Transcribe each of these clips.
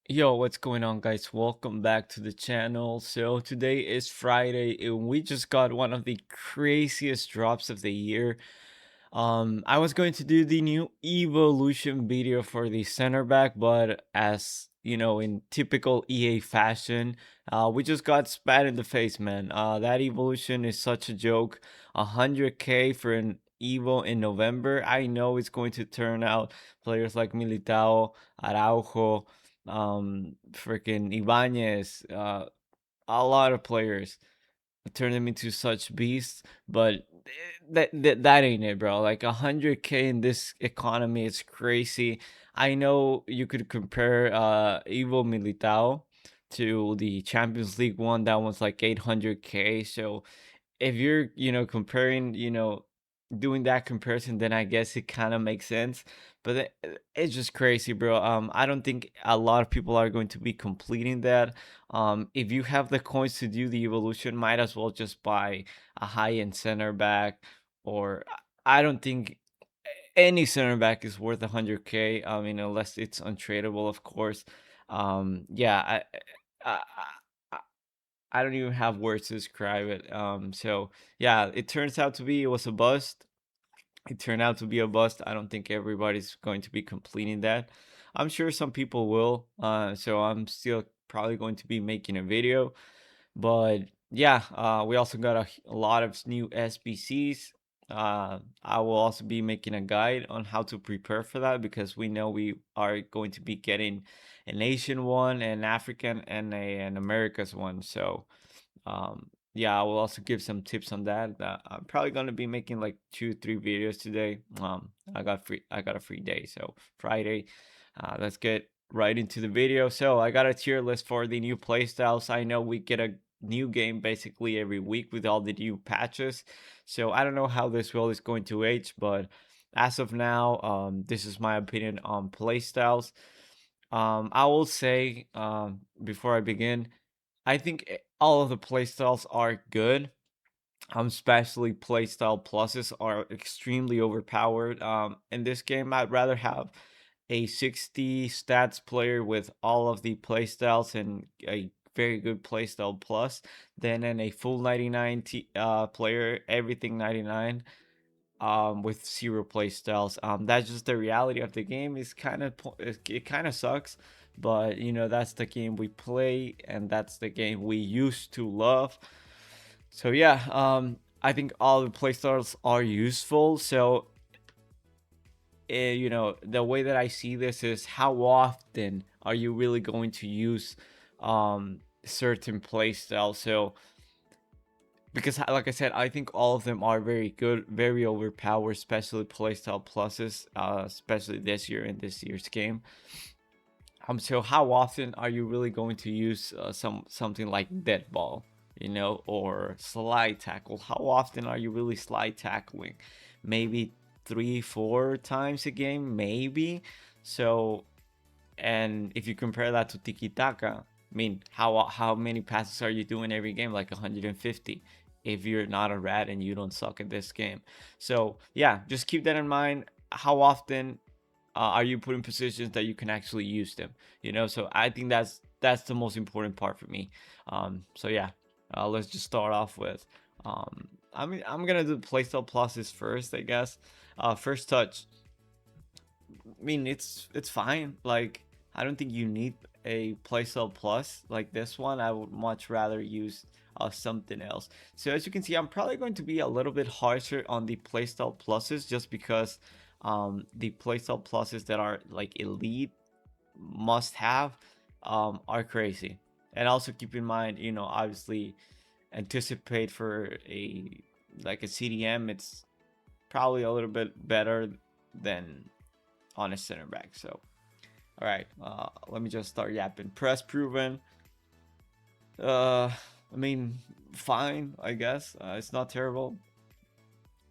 Yo, what's going on, guys? Welcome back to the channel. So today is Friday and we just got one of the craziest drops of the year. I was going to do the new evolution video for the center back, but as you know, in typical EA fashion, we just got spat in the face, man. That evolution is such a joke. 100k for an Evo in November. I know it's going to turn out players like Militao, Araujo, freaking Ibanez, a lot of players turn them into such beasts, but that ain't it, bro. Like 100k in this economy, it's crazy. I know you could compare Evo Militao to the Champions League one. That one's like 800k. So if you're comparing, doing that comparison, then I guess it kind of makes sense. But it's just crazy, bro. I don't think a lot of people are going to be completing that. If you have the coins to do the evolution, might as well just buy a high-end center back. Or I don't think any center back is worth 100k. I mean, unless it's untradeable, of course. Yeah, I, I I don't even have words to describe it. So yeah, it was a bust. It turned out to be a bust. I don't think everybody's going to be completing that. I'm sure some people will. So I'm still probably going to be making a video. But yeah, we also got a lot of new SBCs. I will also be making a guide on how to prepare for that because we know we are going to be getting an Asian one, an African, and an Americas one. So yeah, I will also give some tips on that. I'm probably gonna be making like 2 3 videos today. I got a free day, so Friday. Let's get right into the video. So I got a tier list for the new playstyles. I know we get a new game basically every week with all the new patches, so I don't know how this world is going to age, but as of now, this is my opinion on playstyles. I will say, before I begin, I think all of the playstyles are good. Especially playstyle pluses are extremely overpowered. In this game, I'd rather have a 60 stats player with all of the playstyles and a very good playstyle plus than in a full 99 player, everything 99, with zero play styles. That's just the reality of the game. It's it kind of sucks, but that's the game we play and that's the game we used to love. So yeah, I think all the play styles are useful. So the way that I see this is how often are you really going to use certain play styles? So because like I said, I think all of them are very good, very overpowered, especially playstyle pluses, especially this year in this year's game. So how often are you really going to use something like dead ball, or slide tackle? How often are you really slide tackling? Maybe 3 4 times a game, maybe. So, and if you compare that to tiki taka, I mean, how many passes are you doing every game? Like 150. If you're not a rat and you don't suck at this game. So yeah, just keep that in mind. How often are you put in positions that you can actually use them? So I think that's the most important part for me. So yeah, let's just start off with. I mean, I'm gonna do playstyle pluses first, I guess. First touch. I mean, it's fine. Like, I don't think you need a playstyle plus like this one. I would much rather use something else. So as you can see, I'm probably going to be a little bit harsher on the playstyle pluses just because the playstyle pluses that are like elite must have are crazy. And also keep in mind, obviously anticipate for a like a CDM, it's probably a little bit better than on a center back. So, all right, let me just start yapping. Press proven. I mean, fine, I guess. It's not terrible.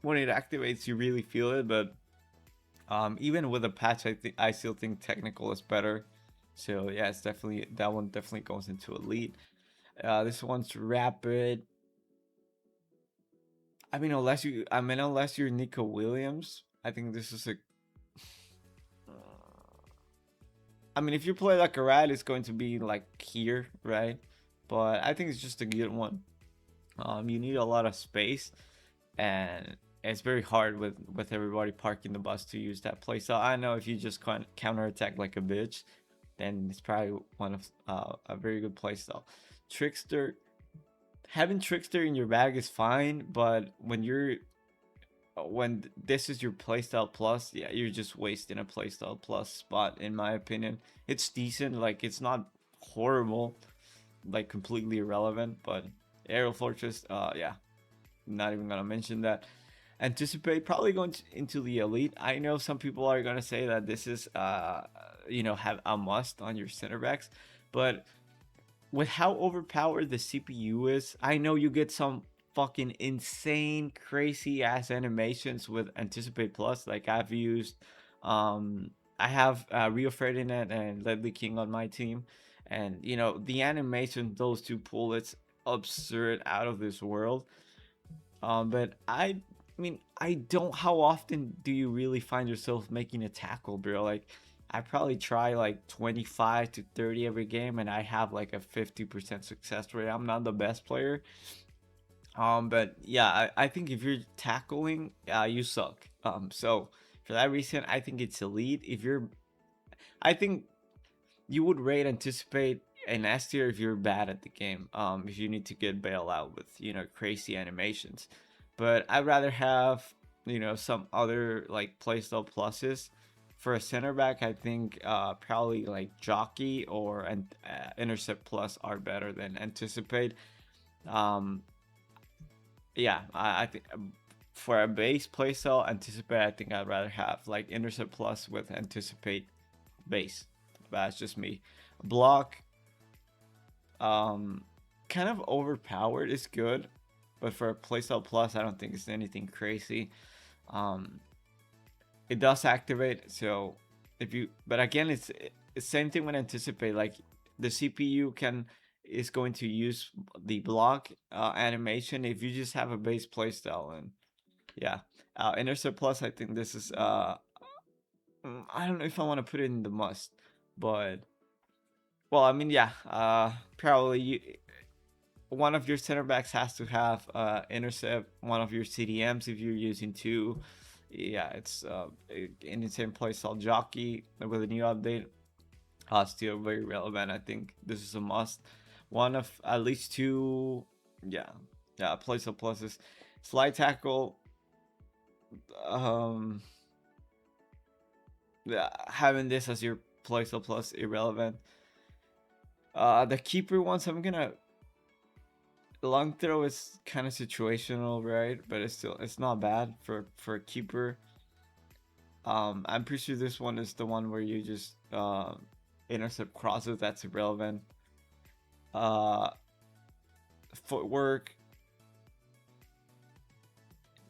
When it activates, you really feel it, but even with a patch, I still think technical is better. So yeah, it's definitely that one definitely goes into elite. This one's rapid. Unless you're Nico Williams, I think this is a I mean, if you play like a rat, it's going to be like here, right? But I think it's just a good one. You need a lot of space, and it's very hard with everybody parking the bus to use that play. So I know if you just counter attack like a bitch, then it's probably one of a very good play style. Trickster, having Trickster in your bag is fine, but when this is your playstyle plus, yeah, you're just wasting a playstyle plus spot, in my opinion. It's decent, like it's not horrible, like completely irrelevant, but Aerial Fortress, yeah, not even gonna mention that. Anticipate probably going into the elite. I know some people are gonna say that this is have a must on your center backs, but with how overpowered the CPU is, I know you get some fucking insane, crazy ass animations with Anticipate Plus. Like I've used, I have Rio Ferdinand and Ledley King on my team, and the animation those two pull, it's absurd, out of this world. But I mean, I don't. How often do you really find yourself making a tackle, bro? Like, I probably try like 25 to 30 every game, and I have like a 50% success rate. I'm not the best player. But yeah, I think if you're tackling, you suck. So for that reason, I think it's elite. I think you would rate Anticipate an S tier if you're bad at the game. If you need to get bailed out with crazy animations, but I'd rather have some other like playstyle pluses. For a center back, I think probably like Jockey or Intercept Plus are better than Anticipate. Um, yeah, I think for a base playstyle, Anticipate, I think I'd rather have like Intercept Plus with Anticipate base. That's just me. Block, um, kind of overpowered is good, but for a playstyle plus, I don't think it's anything crazy. Um, it does activate, so if you, but again, it's the same thing when Anticipate. Like the CPU is going to use the block animation if you just have a base playstyle, and yeah, Intercept Plus. I think this is I don't know if I want to put it in the must, but well, I mean, yeah, probably one of your center backs has to have intercept. One of your CDMs, if you're using two, yeah, it's in the same place. I'll Jockey with a new update. Still very relevant. I think this is a must. One of at least two, yeah, yeah, place of pluses. Slide tackle, um, yeah, having this as your place of plus irrelevant. The keeper ones, I'm gonna long throw is kind of situational, right? But it's not bad for a keeper. I'm pretty sure this one is the one where you just intercept crosses. That's irrelevant. Uh, Footwork,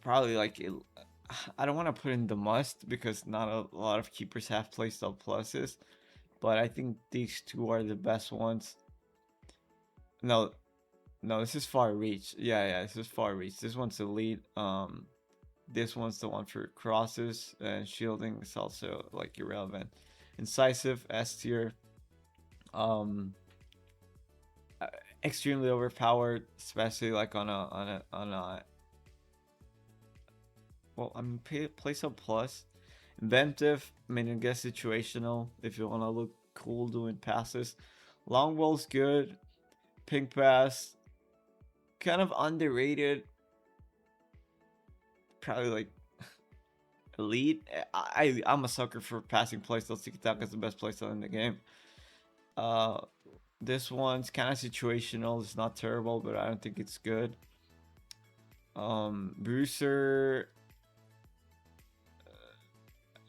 probably like I don't want to put in the must because not a lot of keepers have playstyle pluses, but I think these two are the best ones. No, no, this is far reach. Yeah, yeah, this is far reach. This one's elite. This one's the one for crosses, and shielding is also like irrelevant. Incisive S tier. Um, uh, Extremely overpowered, especially like on a well, I mean, place a plus. Inventive, I mean, I guess situational if you want to look cool doing passes. Long ball's good. Pink pass, kind of underrated. Probably like elite. I'm a sucker for passing playstyles. Tiki Taka is the best playstyle in the game. Uh, this one's kind of situational. It's not terrible, but I don't think it's good. Bruiser,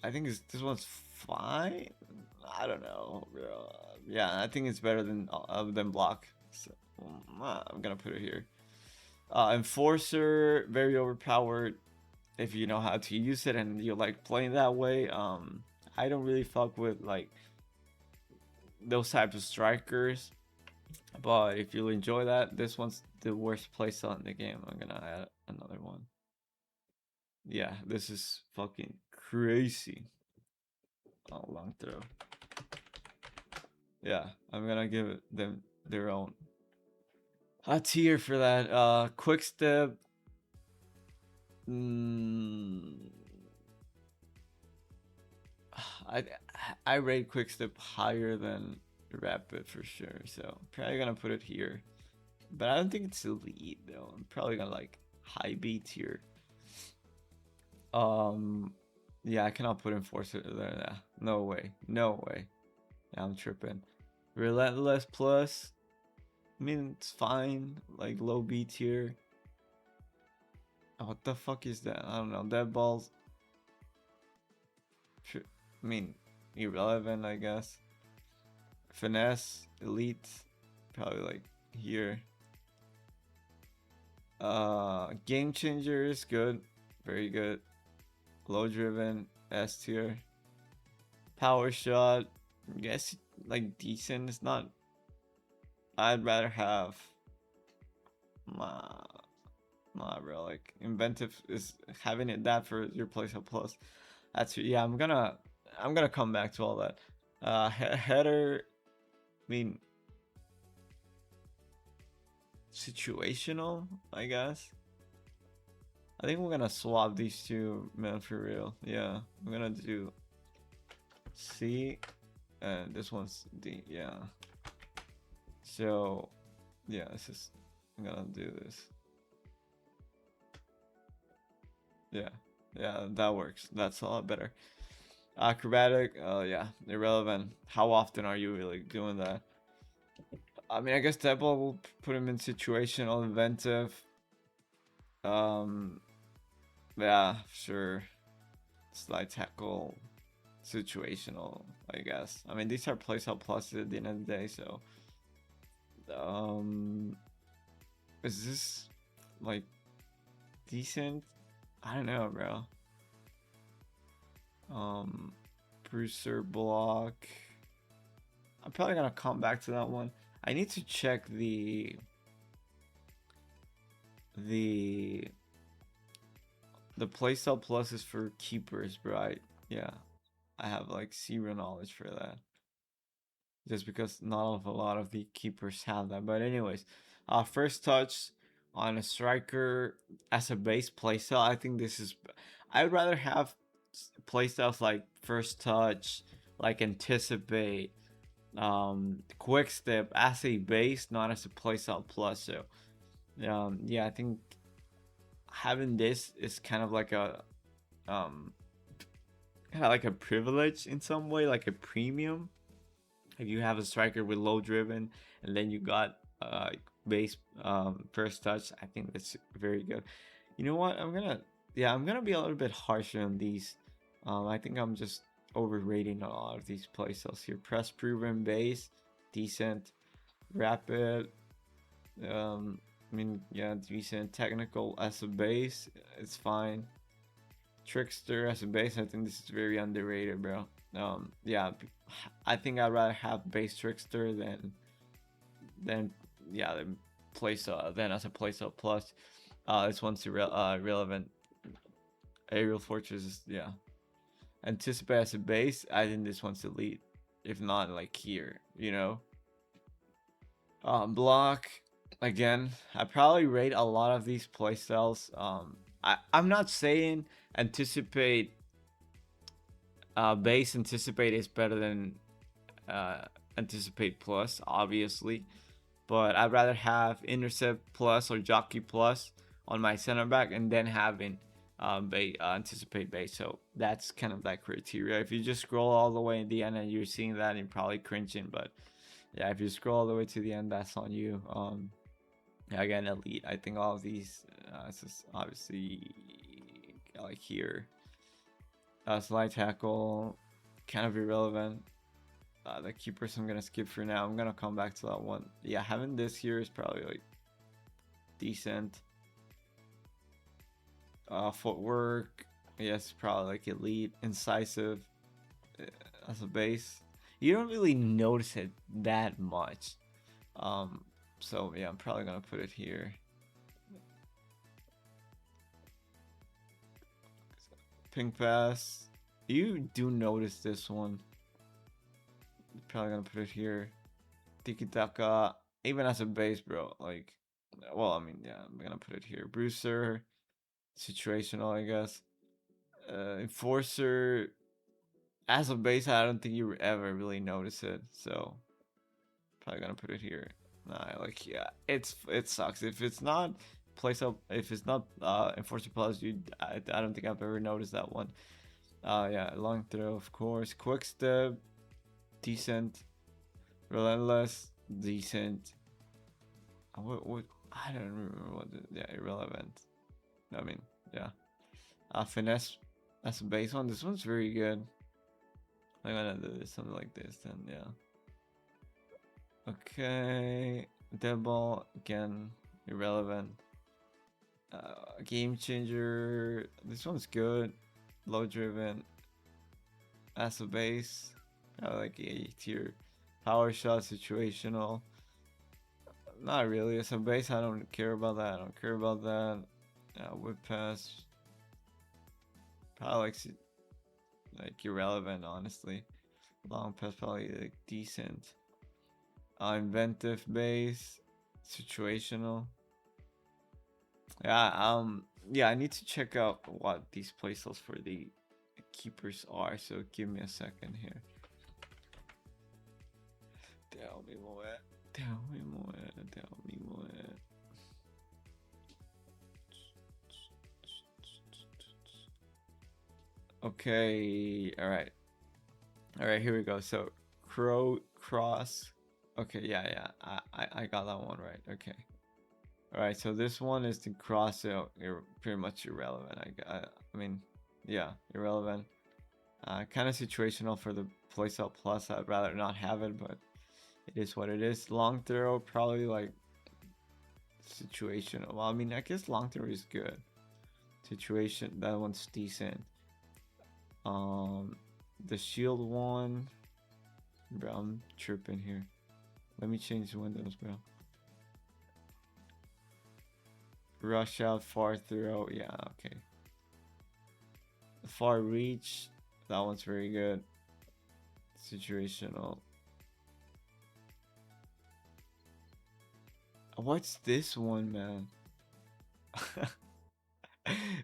I think this one's fine. I don't know, bro. Yeah, I think it's better than block. So, I'm gonna put it here. Enforcer, very overpowered. If you know how to use it and you like playing that way, I don't really fuck with like those types of strikers. But if you enjoy that, this one's the worst playstyle in the game. I'm gonna add another one. Yeah, this is fucking crazy. Oh, long throw. Yeah, I'm gonna give them their own a tier for that. Quick step. Mm, I I rate quick step higher than rapid for sure. So probably gonna put it here. But I don't think it's elite though. I'm probably gonna like high B tier. Um, yeah, I cannot put enforcer there. Nah, no way, no way. Yeah, I'm tripping. Relentless plus. I mean, it's fine. Like low B tier. Oh, what the fuck is that? I don't know. Dead balls. I mean, irrelevant, I guess. Finesse, elite, probably like here. Game changer is good, very good. Low driven, S tier. Power shot, I guess like decent. It's not. I'd rather have my bro. Like inventive is having it that for your place of plus. That's yeah. I'm gonna come back to all that. Header. I mean, situational. I guess. I think we're gonna swap these two, man, for real. Yeah, I'm gonna do C, and this one's D. Yeah. So, yeah, I'm gonna do this. Yeah, yeah, that works. That's a lot better. Acrobatic, yeah, irrelevant. How often are you really doing that? I mean, I guess Debo will put him in situational, inventive. Um, yeah, sure. Slide tackle, situational, I guess. I mean, these are place out pluses at the end of the day, so um is this like decent? I don't know, bro. Um Brewster block. I'm probably gonna come back to that one. I need to check the the playstyle pluses for keepers, bro. Yeah, I have like zero knowledge for that. Just because not of a lot of the keepers have that. But anyways, first touch on a striker as a base playstyle. I think this is. I'd rather have playstyles like first touch, like anticipate, quick step as a base, not as a playstyle plus. So, yeah, I think having this is kind of like a um, kind of like a privilege in some way, like a premium. If you have a striker with low driven and then you got base first touch, I think that's very good. You know what? I'm gonna be a little bit harsher on these. I think I'm just overrating a lot of these playstyles here. Press proven base, decent, rapid. I mean, yeah, decent. Technical as a base, it's fine. Trickster as a base, I think this is very underrated, bro. Yeah, I think I'd rather have base Trickster than yeah, than as a playstyle plus. This one's relevant. Aerial Fortress is yeah. Anticipate as a base, I think this one's elite. If not like here, you know. Block again. I probably rate a lot of these playstyles. I'm not saying anticipate base anticipate is better than uh, anticipate plus, obviously, but I'd rather have intercept plus or jockey plus on my center back and then having anticipate base. So that's kind of that criteria. If you just scroll all the way in the end and you're seeing that, you're probably cringing. But yeah, if you scroll all the way to the end, that's on you. Yeah, again, elite. I think all of these, this is obviously like here. Slide tackle, kind of irrelevant. The keepers I'm gonna skip for now. I'm gonna come back to that one. Yeah, having this here is probably like decent. Footwork, yes, probably like elite, incisive as a base. You don't really notice it that much. Um, so yeah, I'm probably gonna put it here. Pink pass. You do notice this one. Probably gonna put it here. Tiki Taka, even as a base, bro. Like, well, I mean, yeah, I'm gonna put it here. Bruiser, situational, I guess. Enforcer, as a base, I don't think you ever really notice it. So probably gonna put it here. Nah, like, yeah, it sucks if it's not place up. If it's not Enforcer Plus, I don't think I've ever noticed that one. Yeah, long throw, of course. Quick step, decent. Relentless, decent. What I don't remember what yeah, irrelevant. I mean, yeah. Finesse, that's a base one. This one's very good. I'm gonna do this, something like this then, yeah. Okay. Dead ball, again, irrelevant. Game changer. This one's good. Low driven. As a base. I like A tier. Power shot, situational. Not really. As a base, I don't care about that. I don't care about that. Whip pass. Probably like irrelevant, honestly. Long pass, probably like decent. Inventive base. Situational. Yeah, yeah, I need to check out what these playstyle for the keepers are, so give me a second here. Tell me more. Tell me more. Tell me more. Okay, alright, here we go. So cross. Okay, yeah, I got that one right. Okay. Alright, so this one is the cross out, pretty much irrelevant. I mean, yeah, irrelevant. Kind of situational for the playstyle plus. I'd rather not have it, but it is what it is. Long throw, probably like situational. Well, I mean, I guess long throw is good. Situation, that one's decent. The shield one, bro, I'm tripping here. Let me change the windows, bro. Rush out, far throw, yeah, okay. Far reach, that one's very good. Situational. What's this one, man?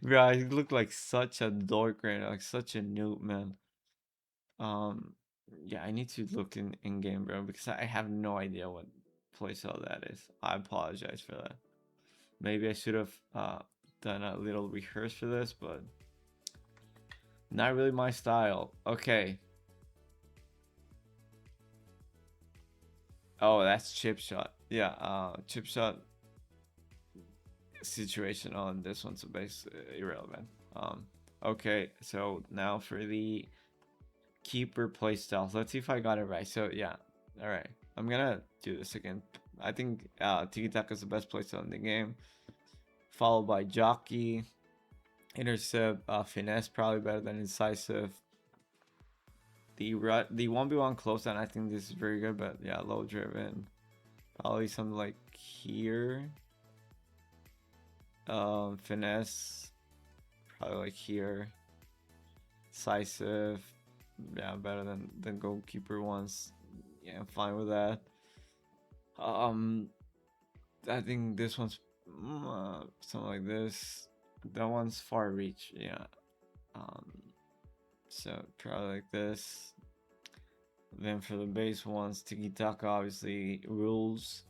Bro, I look like such a dork right now, like such a noob, man. Um, yeah, I need to look in game, bro, because I have no idea what playstyle that is. I apologize for that. Maybe I should have done a little rehearse for this, but not really my style. Okay. Oh, that's chip shot. Yeah, chip shot situational, and this one's a base irrelevant. Okay, so now for the keeper playstyles. Let's see if I got it right. So yeah, all right. I'm gonna do this again. I think Tiki Taka is the best playstyle in the game, followed by jockey, intercept, finesse probably better than incisive. The 1v1 close down, I think this is very good, but yeah, low driven. Probably something like here. Finesse, probably like here. Decisive, yeah, better than goalkeeper ones. Yeah, I'm fine with that. I think this one's something like this. That one's far reach, yeah. So probably like this. Then for the base ones, Tiki Taka obviously rules.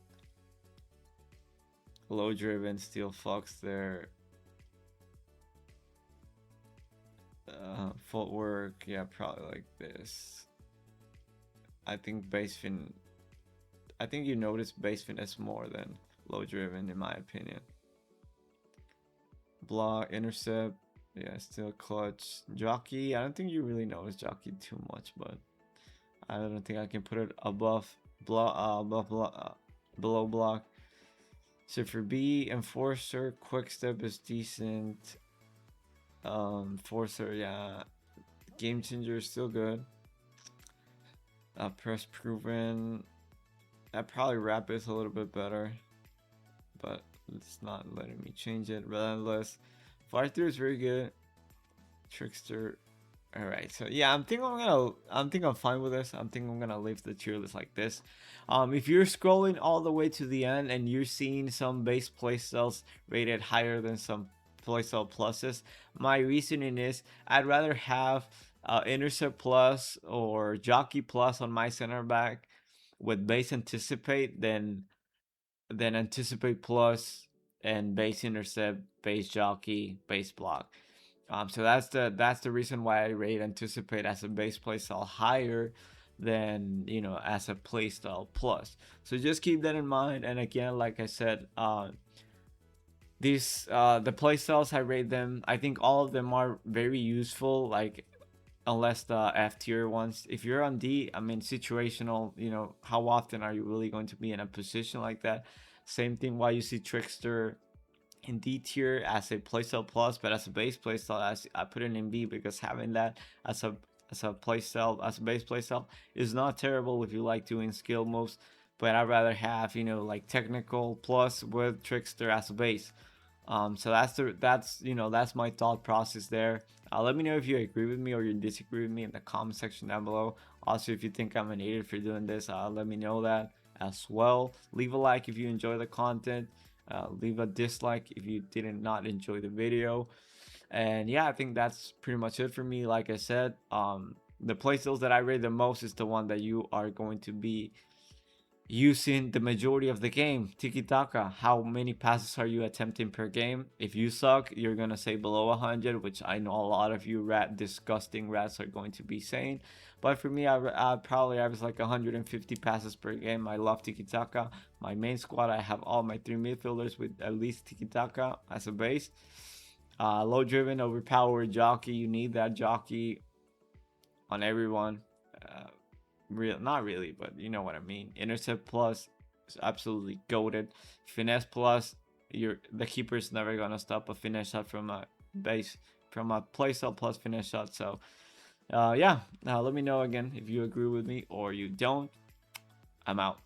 Low driven, steel fox there. Footwork, yeah, probably like this. I think base fin. I think you notice base finesse more than low driven, in my opinion. Block, intercept, yeah, still clutch. Jockey, I don't think you really notice jockey too much, but I don't think I can put it above block, below block. So for B, enforcer, quick step is decent. Enforcer, yeah. Game changer is still good. Press proven. That probably rap is a little bit better, but it's not letting me change it. Relentless. Fire through is very good. Trickster. All right, so yeah, I'm think I'm fine with this. I'm think I'm gonna leave the tier list like this. If you're scrolling all the way to the end and you're seeing some base playstyles rated higher than some playstyle pluses, my reasoning is I'd rather have intercept plus or jockey plus on my center back with base anticipate than anticipate plus and base intercept, base jockey, base block. So that's the reason why I rate anticipate as a base playstyle higher than as a playstyle plus. So just keep that in mind. And again, like I said, these the playstyles I rate them. I think all of them are very useful. Like unless the F tier ones. If you're on D, I mean situational. How often are you really going to be in a position like that? Same thing. Why you see trickster in D tier as a playstyle plus, but as a base playstyle, as I put it in B because having that as a playstyle as a base playstyle is not terrible if you like doing skill moves. But I'd rather have like technical plus with trickster as a base. So that's my thought process there. Let me know if you agree with me or you disagree with me in the comment section down below. Also, if you think I'm an idiot for doing this, let me know that as well. Leave a like if you enjoy the content. Leave a dislike if you did not enjoy the video. And yeah, I think that's pretty much it for me. Like I said, the playstyles that I rate the most is the one that you are going to be using the majority of the game. Tiki taka. How many passes are you attempting per game? If you suck, you're gonna say below 100, which I know a lot of you disgusting rats are going to be saying. But for me, I probably average like 150 passes per game. I love tiki taka. My main squad, I have all my three midfielders with at least tiki taka as a base. Low driven, overpowered jockey. You need that jockey on everyone. Uh, not really, but you know what I mean. Intercept plus is absolutely goaded. Finesse plus, the keeper's never gonna stop a finesse shot from a base from a playstyle plus finesse shot. So yeah, let me know again if you agree with me or you don't. I'm out.